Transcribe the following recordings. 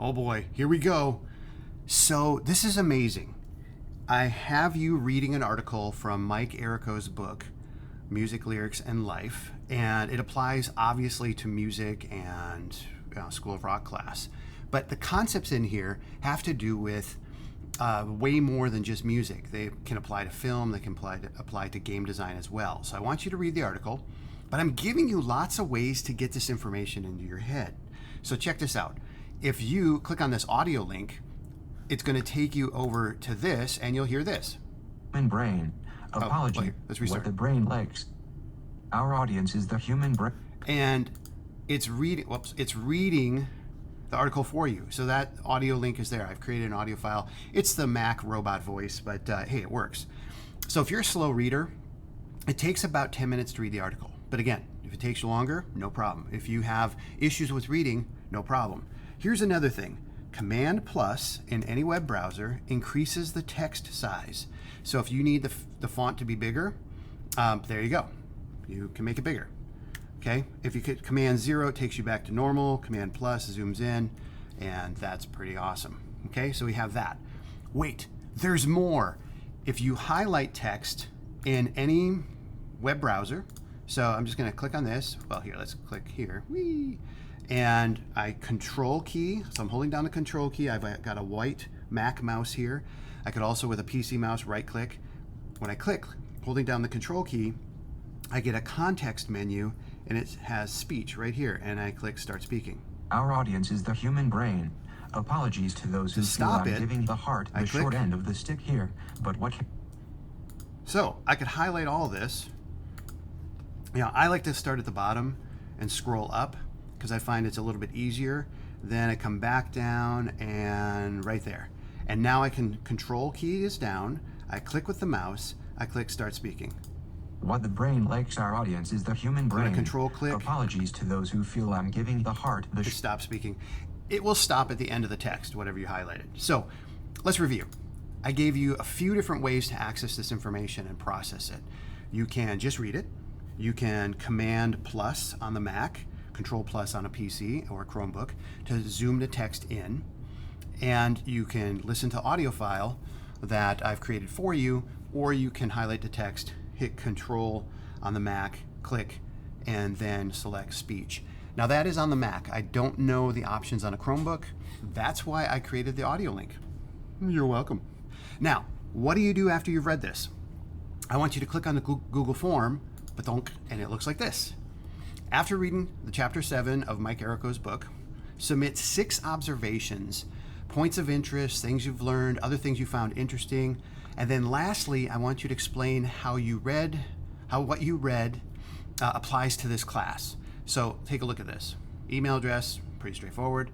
Oh boy, here we go. So this is amazing. I have you reading an article from Mike Errico's book, Music, Lyrics, and Life, and it applies obviously to music and School of Rock class. But the concepts in here have to do with way more than just music. They can apply to film, they can apply to game design as well. So I want you to read the article, but I'm giving you lots of ways to get this information into your head. So check this out. If you click on this audio link, it's going to take you over to this, and you'll hear this. Brain. Apology. Let's restart. What the brain likes. Our audience is the human brain. And it's reading. It's reading the article for you. So that audio link is there. I've created an audio file. It's the Mac robot voice, but hey, it works. So if you're a slow reader, it takes about 10 minutes to read the article. But again, if it takes you longer, no problem. If you have issues with reading, no problem. Here's another thing. Command plus in any web browser increases the text size. So if you need the font to be bigger, there you go. You can make it bigger. Okay. If you hit Command 0, it takes you back to normal. Command plus zooms in, and that's pretty awesome. Okay, so we have that. Wait, there's more. If you highlight text in any web browser, so I'm just going to click on this. Well, here, let's click here. Whee! And I control key, so I'm holding down the control key. I've got a white Mac mouse here. I could also, with a PC mouse, right click. When I click, holding down the control key, I get a context menu, and it has speech right here, and I click start speaking. Our audience is the human brain. Apologies to those who feel I'm giving the heart the short end of the stick here, but what... So I could highlight all this. I like to start at the bottom and scroll up, because I find it's a little bit easier. Then I come back down and right there. And now I can control key is down. I click with the mouse. I click start speaking. What the brain likes. Our audience is the human brain. Control click. Apologies to those who feel I'm giving the heart the stop speaking. It will stop at the end of the text, whatever you highlighted. So let's review. I gave you a few different ways to access this information and process it. You can just read it. You can Command plus on the Mac, Control plus on a PC or a Chromebook to zoom the text in. And you can listen to audio file that I've created for you, or you can highlight the text, hit Control on the Mac, click, and then select speech. Now that is on the Mac. I don't know the options on a Chromebook. That's why I created the audio link. You're welcome. Now, what do you do after you've read this? I want you to click on the Google form, and it looks like this. After reading the chapter 7 of Mike Errico's book, submit 6 observations, points of interest, things you've learned, other things you found interesting, and then lastly, I want you to explain how what you read applies to this class. So take a look at this. Email address, pretty straightforward.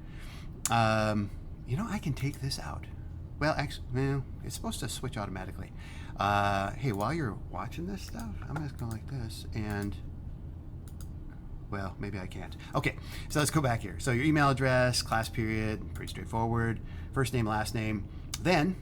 I can take this out. Well, actually, it's supposed to switch automatically. Hey, while you're watching this stuff, I'm just going like this, and well, maybe I can't. Okay, so let's go back here. So your email address, class period, pretty straightforward. First name, last name. Then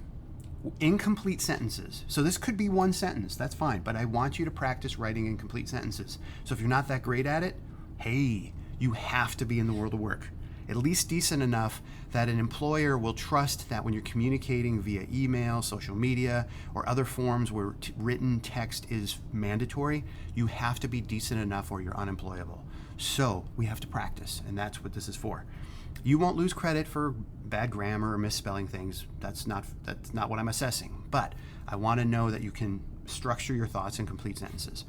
incomplete sentences. So this could be one sentence, that's fine, but I want you to practice writing incomplete sentences. So if you're not that great at it, hey, you have to be in the world of work. At least decent enough that an employer will trust that when you're communicating via email, social media, or other forms where written text is mandatory, you have to be decent enough or you're unemployable. So we have to practice, and that's what this is for. You won't lose credit for bad grammar or misspelling things. That's not what I'm assessing. But I want to know that you can structure your thoughts in complete sentences.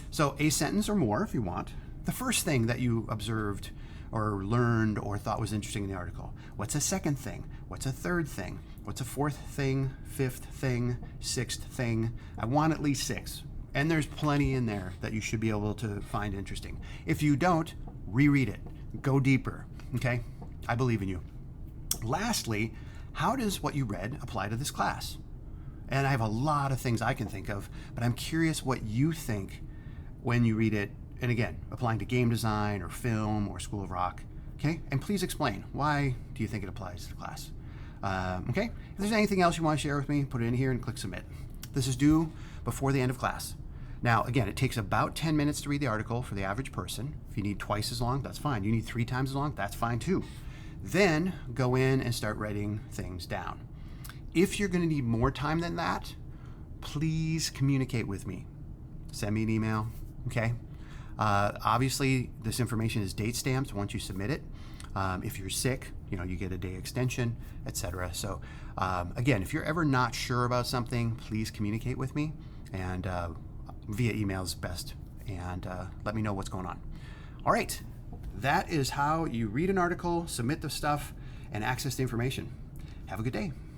So a sentence or more if you want. The first thing that you observed or learned or thought was interesting in the article. What's a second thing? What's a third thing? What's a fourth thing, fifth thing, sixth thing? I want at least 6. And there's plenty in there that you should be able to find interesting. If you don't, reread it. Go deeper, okay? I believe in you. Lastly, how does what you read apply to this class? And I have a lot of things I can think of, but I'm curious what you think when you read it. And again, applying to game design or film or School of Rock, okay? And please explain, why do you think it applies to the class? Okay? If there's anything else you want to share with me, put it in here and click submit. This is due before the end of class. Now, again, it takes about 10 minutes to read the article for the average person. If you need twice as long, that's fine. You need 3 times as long, that's fine too. Then go in and start writing things down. If you're going to need more time than that, please communicate with me. Send me an email, okay? Obviously, this information is date stamped once you submit it. If you're sick, you get a day extension, etc. So again, if you're ever not sure about something, please communicate with me, and via email is best, and let me know what's going on. All right, that is how you read an article, submit the stuff, and access the information. Have a good day.